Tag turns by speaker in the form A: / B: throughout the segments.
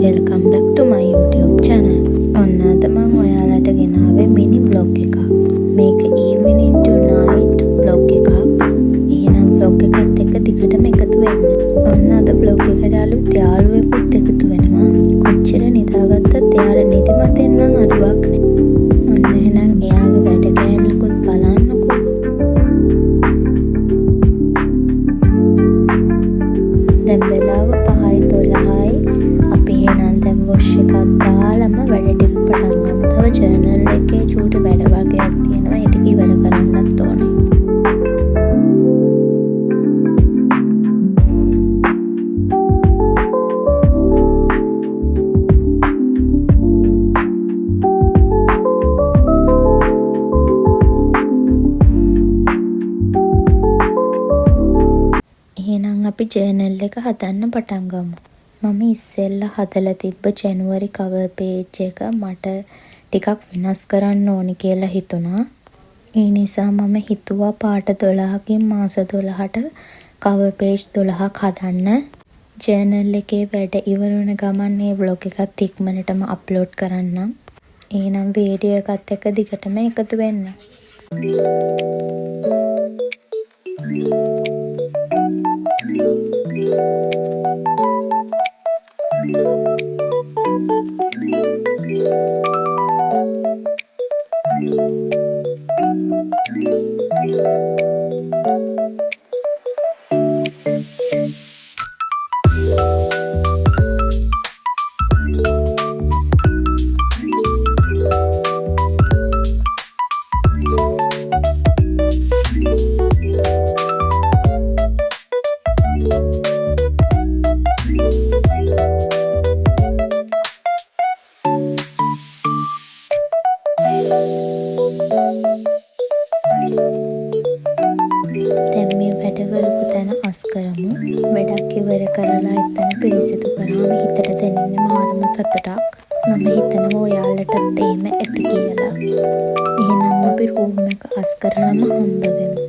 A: welcome back to my YouTube channel. ඔන්න අද මම ඔයාලට ගෙනාවේ මිනි vlog එකක්. මේක evening to night vlog එකක්. එහෙනම් vlog එකත් එක්ක දිගටම එකතු වෙන්න. ඔන්න අද vlog එකට අලුත් යාළුවෙකුත් එකතු වෙනවා. කොච්චර නිදාගත්තත් එයාට නිදිමත එන්නම් අඩුවක් නෑ. ඔන්න එහෙනම් එයාගේ වැඩ කෑල්ලකුත් බලන්නකෝ. දැන් වෙලාව 5:12යි. අපි එහෙනම් දැන් වොෂ් එකක් දාලම වැඩ ටික පටන් ගමු. තව ජර්නල් එකේ චූටි වැඩ වර්ගයක් තියෙනවා. ඒ ටික ඉවර කරන්නත් ඕනේ. එහෙනම් අපි ජර්නල් එක හදන්න පටන් ගමු. මම ඉස්සෙල්ලා හදලා තිබ්බ ජනවාරි කවර් පේජ් එක මට ටිකක් වෙනස් කරන්න ඕනි කියලා හිතුණා. ඒ නිසා මම හිතුවා පාට 12කින් මාස 12ට කවර් පේජ් 12ක් හදන්න. ජර්නල් එකේ වැඩ ඉවර වෙන ගමන් මේ vlog එකත් ඉක්මනටම අප්ලෝඩ් කරන්නම්. එහෙනම් වීඩියෝ එකත් එක්ක දිගටම එකතු වෙන්න. දැන් මේ වැඩ කරපු තැන අස් කරමු. වැඩක් ඉවර කරලා එතන පිරිසිදු කරාම හිතට දැනෙන්නේ මාරම සතුටක්. මම හිතනවා ඔයාලටත් එහෙම ඇති කියලා. එහෙනම් අපි රූම් එක අස් කරලම හම්බ වෙමු.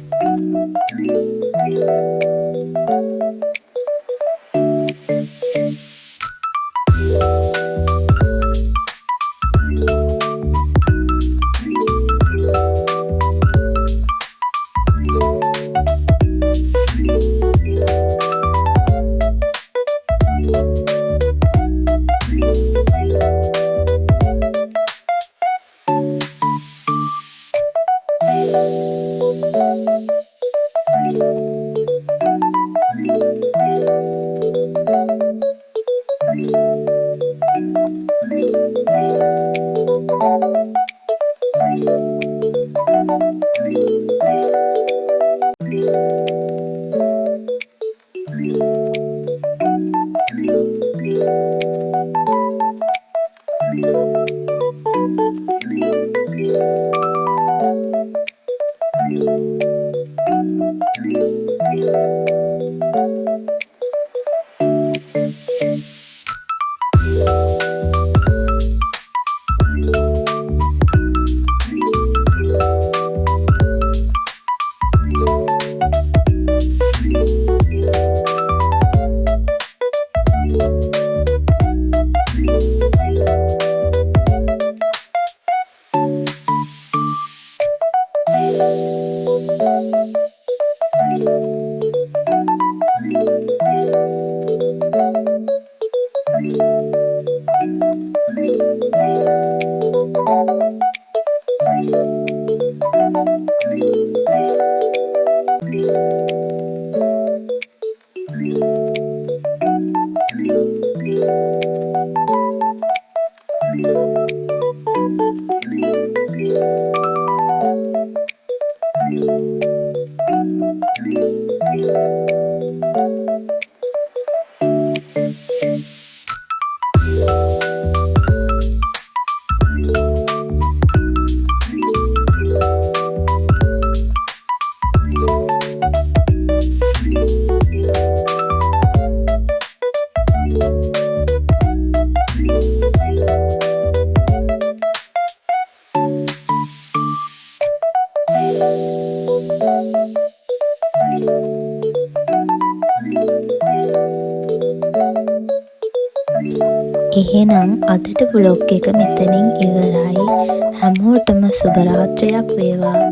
A: එහෙනම් අදට බ්ලොග් එක මෙතනින් ඉවරයි. හැමෝටම සුබ රාත්‍රියක් වේවා.